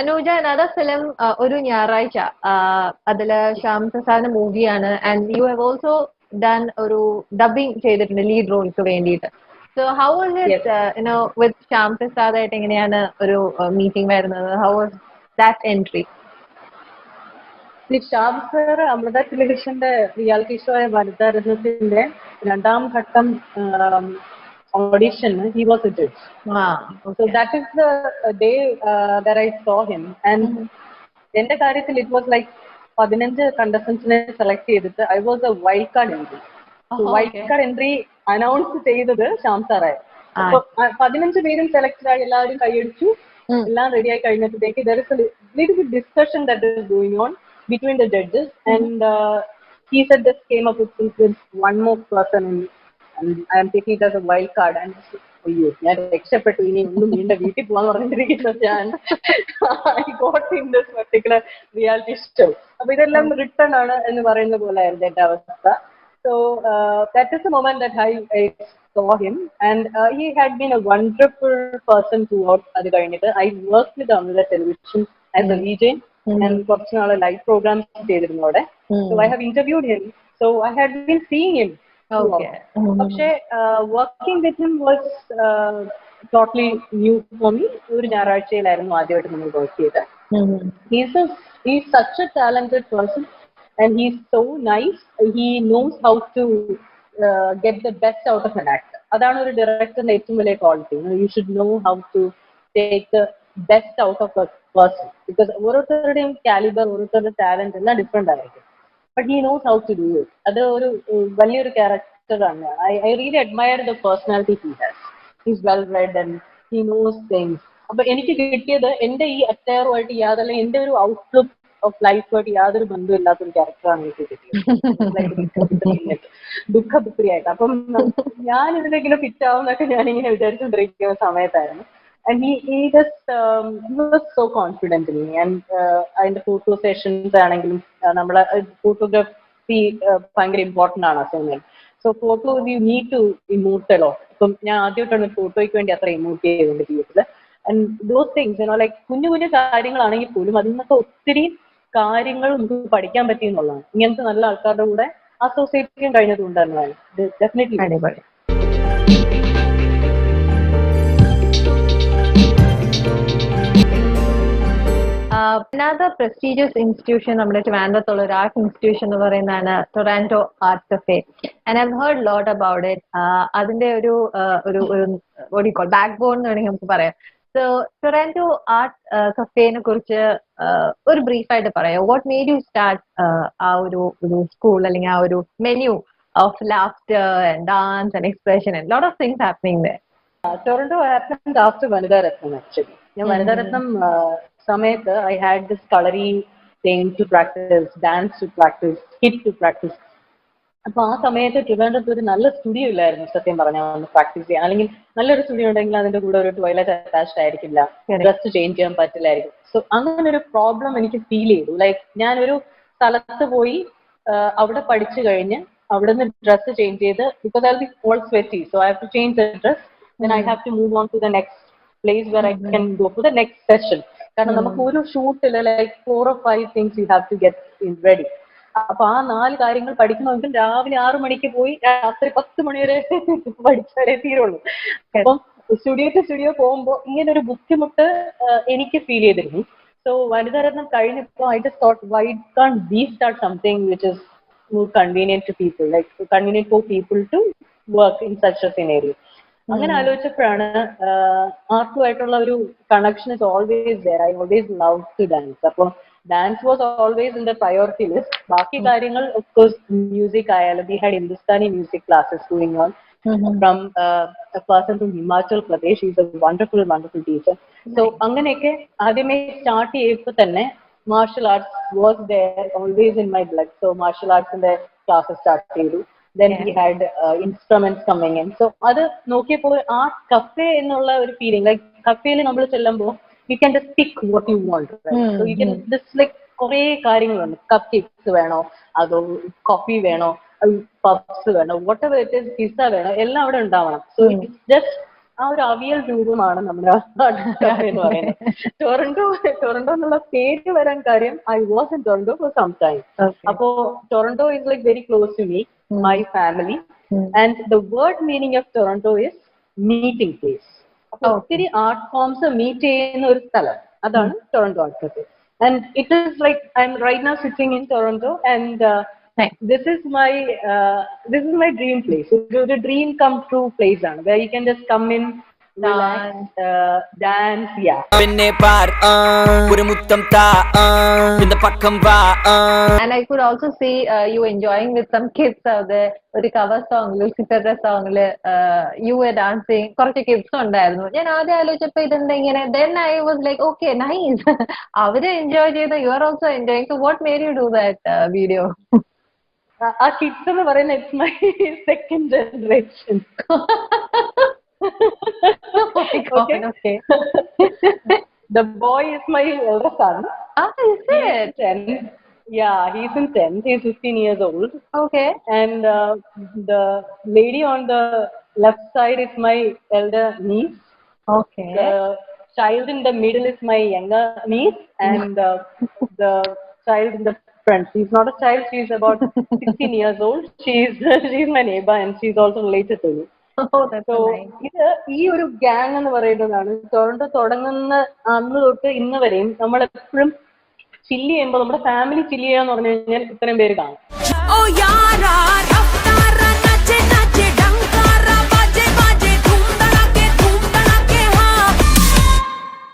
Tanuja, another film, Oru Nyaraicha, അതില് ശ്യാം പ്രസാദിന്റെ മൂവിയാണ്, and you have also done ഒരു dubbing ചെയ്തിട്ടുണ്ട് lead roles വേണ്ടിയിട്ട്. So how was it, Yes. with Shyam Prasad ആയിട്ട് എങ്ങനെയാണ് ഒരു meeting വരുന്നത്? How was that entry? Shab sir Amrita ടെലിവിഷന്റെ റിയാലിറ്റി ഷോ ആയ വനിതാരത്നത്തിന്റെ രണ്ടാം ഘട്ടം ഓഡിഷന് he was a judge. Okay. So that is the day that I saw him, and എന്റെ കാര്യത്തിൽ it was like 15 കണ്ടസ്റ്റൻസിനെ സെലക്ട് ചെയ്തിട്ട് I was a wild card entry. Wild card entry announce ചെയ്തത് ശ്യാം സാറായിരുന്നു. അപ്പൊ 15 പേരും സെലക്ട് ആയി, എല്ലാവരും കൈയടിച്ചു, എല്ലാം റെഡി ആയി കഴിഞ്ഞപ്പോഴത്തേക്ക് there is a little bit discussion that is going on between the judges, and he said just came up with one more person, and I am taking it as a wild card, and അയ്യോ ഞാൻ രക്ഷപ്പെട്ടു, ഇനി ഒന്നും വീണ്ടും വീട്ടിൽ പോകാന്ന് പറഞ്ഞിട്ടിരിക്കുന്ന ഞാൻ I got in this particular reality show. അപ്പൊ ഇതെല്ലാം റിട്ടേൺ ആണ് എന്ന് പറയുന്ന പോലെ ആയിരുന്നു എന്റെ അവസ്ഥ. So that is the moment that I saw him, and he had been a wonderful person throughout അത് കഴിഞ്ഞിട്ട്. I worked with Amrita Television as a VJ, and കുറച്ച് നാളെ ലൈവ് പ്രോഗ്രാംസ് ചെയ്തിരുന്നു അവിടെ. So I have interviewed him, so I had been seeing him. Okay. പക്ഷേ working with him was totally new for me. ഒരു ഞായറാഴ്ചയിലായിരുന്നു ആദ്യമായിട്ട് നമ്മൾ work ചെയ്തത്. He's such a talented person, and he's so nice. He knows how to get the best out of an actor. അതാണ് ഒരു ഡയറക്ടറിന്റെ ഏറ്റവും വലിയ quality. You should know how to take the best out of a person, because ഓരോരുത്തരുടെയും calibre, ഓരോരുത്തരുടെ talent എല്ലാം different ആയിരിക്കും. But he knows how to do it. അത് ഒരു വലിയൊരു ക്യാരക്ടറാണ്. I really admire the personality he has. He's well read and he knows things. അപ്പൊ എനിക്ക് കിട്ടിയത് എന്റെ ഈ അറ്റയറുമായിട്ട് യാതൊരു, എന്റെ ഒരു ഔട്ട്ലുക്ക് ഓഫ് ലൈഫുമായിട്ട് യാതൊരു ബന്ധമില്ലാത്തൊരു ക്യാരക്ടറാണ് എനിക്ക് കിട്ടിയത്. ദുഃഖപുത്രിയായിട്ട്. അപ്പം ഞാൻ ഇതിലെങ്കിലും ഫിറ്റ് ആവുന്നൊക്കെ ഞാനിങ്ങനെ വിചാരിച്ചുകൊണ്ടിരിക്കുന്ന സമയത്തായിരുന്നു. And he was so confident in me, and അതിന്റെ ഫോട്ടോ സെഷൻസ് ആണെങ്കിലും നമ്മളെ ഫോട്ടോഗ്രാഫി ഭയങ്കര ഇമ്പോർട്ടന്റ് ആണ് assignment. So photo you need to emote a lot. ഇപ്പം ഞാൻ ആദ്യമായിട്ടാണ് ഫോട്ടോയ്ക്ക് വേണ്ടി അത്ര ഇമോട്ട് ചെയ്തുകൊണ്ട് ജീവിതത്തില്. ആൻഡ് ദോസ് തിങ്സ് ലൈക്ക് കുഞ്ഞു കുഞ്ഞു കാര്യങ്ങളാണെങ്കിൽ പോലും അതിൽ നിന്നൊക്കെ ഒത്തിരി കാര്യങ്ങൾ നമുക്ക് പഠിക്കാൻ പറ്റി എന്നുള്ളതാണ്. ഇങ്ങനത്തെ നല്ല ആൾക്കാരുടെ കൂടെ അസോസിയേറ്റ് ചെയ്യാൻ കഴിഞ്ഞതുകൊണ്ട് തന്നെയാണ്. ഡെഫിനറ്റ്ലി അടിപൊളി. Another prestigious institution നമ്മുടെ ട്രിവാൻഡ്രത്തുള്ള ഒരു ആർട്ട് ഇൻസ്റ്റിറ്റ്യൂഷൻ എന്ന് പറയുന്നതാണ് Toronto art cafe, and Ive heard lot about it. അതിന്റെ ഒരു ബാക്ക് ബോൺ എന്ന് വേണമെങ്കിൽ നമുക്ക് പറയാം. സോ ടൊറാൻഡോ ആർട്ട് കഫേനെ കുറിച്ച് ഒരു ബ്രീഫായിട്ട് പറയാം. വാട്ട് മേഡ് യു സ്റ്റാർട്ട് ആ ഒരു സ്കൂൾ, അല്ലെങ്കിൽ ആ ഒരു menu of laughter and dance and expression and lot of things happening there? Toronto happened after Vanitharathnam. Actually ഞാൻ വനിതാരത്നം സമയത്ത് I had this കളറി thing to practice, dance to practice, skit to practice. അപ്പൊ ആ സമയത്ത് ട്രിവാൻഡ്രത്ത് ഒരു നല്ല സ്റ്റുഡിയോ ഇല്ലായിരുന്നു സത്യം പറഞ്ഞാൽ ഒന്ന് പ്രാക്ടീസ് ചെയ്യാൻ. അല്ലെങ്കിൽ നല്ലൊരു സ്റ്റുഡിയോ ഉണ്ടെങ്കിൽ അതിന്റെ കൂടെ ഒരു ടോയ്ലറ്റ് അറ്റാച്ച്ഡ് ആയിരിക്കില്ല, ഡ്രസ് ചേഞ്ച് ചെയ്യാൻ പറ്റില്ലായിരിക്കും. സോ അങ്ങനെ ഒരു പ്രോബ്ലം എനിക്ക് ഫീൽ ചെയ്തു. ലൈക്ക് ഞാനൊരു സ്ഥലത്ത് പോയി അവിടെ പഠിച്ചു കഴിഞ്ഞ് അവിടെ നിന്ന് ഡ്രസ് ചേഞ്ച് ചെയ്ത്, because I will be all sweaty, so I have to change the dress, then I have to move on to the next place where I can go for the next session. കാരണം നമുക്ക് ഒരു ഷൂട്ടില് like 4 or 5 things you have to get in ready. അപ്പൊ ആ 4 കാര്യങ്ങൾ പഠിക്കണമെങ്കിൽ രാവിലെ 6 മണിക്ക് പോയി രാത്രി 10 മണി വരെ പഠിച്ചാലേ തീരുള്ളൂ. അപ്പം സ്റ്റുഡിയോ ടു സ്റ്റുഡിയോ പോകുമ്പോൾ ഇങ്ങനെ ഒരു ബുദ്ധിമുട്ട് എനിക്ക് ഫീൽ ചെയ്തിരുന്നു. സോ വനിതാരത്നം കഴിഞ്ഞപ്പോൾ I just thought, why can't we start something which is more convenient to people, like convenient for people to work in such a scenario. അങ്ങനെ ആലോചിച്ചപ്പോഴാണ് ആർട്ടുമായിട്ടുള്ള ഒരു connection is always there. I always love to dance. അപ്പോൾ dance was always in the priority list. ബാക്കി കാര്യങ്ങൾ of course music ആയാലും we had Hindustani music classes going on from a person from Himachal Pradesh. Is a wonderful teacher. So അങ്ങനെയൊക്കെ ആദ്യമേ start ചെയ്തപ്പോൾ തന്നെ martial arts was there always in my blood. So martial ആർട്സിന്റെ classes start ചെയ്തു. Then we had instruments coming in. So അത് നോക്കിയപ്പോൾ ആ cafe എന്നുള്ള ഒരു ഫീലിംഗ്, ലൈക്ക് കഫേയിൽ നമ്മൾ ചെല്ലുമ്പോൾ you can just pick what you want, right? So you can just like കുറേ കാര്യങ്ങളുണ്ട്. കപ്പ് കേക്ക്സ് വേണോ, അതോ കോഫി വേണോ, പബ്സ് വേണോ, whatever it is, പിസ്സ വേണോ, എല്ലാം അവിടെ ഉണ്ടാവണം. So it's just ആ ഒരു അവിയൽ രൂപമാണ് നമ്മുടെ എന്ന് പറയുന്നത്. ടൊറന്റോ എന്നുള്ള പേര് വരാൻ കാര്യം I was in Toronto for some time. അപ്പോ Toronto is like very close to me, my family. And the word meaning of Toronto is meeting place. അപ്പൊ ഒത്തിരി ആർട്ട് ഫോംസ് മീറ്റ് ചെയ്യുന്ന ഒരു സ്ഥലം, അതാണ് Toronto art cafe. And it is like I'm right now sitting in Toronto, and this is my dream place. It's a dream come true place, where you can just come in, relax, dance, yeah. And I could also see you enjoying with some kids out there. ഒരു cover song, ലൂസിഫറുടെ സോങ്ങില് U വർ dancing, കുറച്ച് kids ഉണ്ടായിരുന്നു. ഞാൻ ആദ്യം ആലോചിച്ചപ്പോ ഇതെന്താ ഇങ്ങനെ, then I was like, okay, nice. അവര് enjoy ചെയ്ത് you are also enjoying. So what made you do that video? ആ കിഡ്സ് എന്ന് പറയുന്നത് it's my second generation. Okay. The boy is my elder son. Ah, is it? 10. Yeah, he's in 10th. He's 15 years old. Okay. And the lady on the left side is my elder niece. Okay. The child in the middle is my younger niece, and the child in the front. She's not a child. She's about 16 years old. She's my neighbor, and she's also related to me. Oh, that's so nice. ഇത് ഈ ഒരു gang എന്ന് പറയുന്നതാണ് Toronto തുടങ്ങുന്ന അന്ന് തൊട്ട് ഇന്ന് വരെയും നമ്മൾ എപ്പോഴും ചില്ല് ചെയ്യുമ്പോൾ നമ്മുടെ ഫാമിലി ചില്ല് ചെയ്യാന്ന് പറഞ്ഞു കഴിഞ്ഞാൽ ഇത്രയും പേര് കാണും.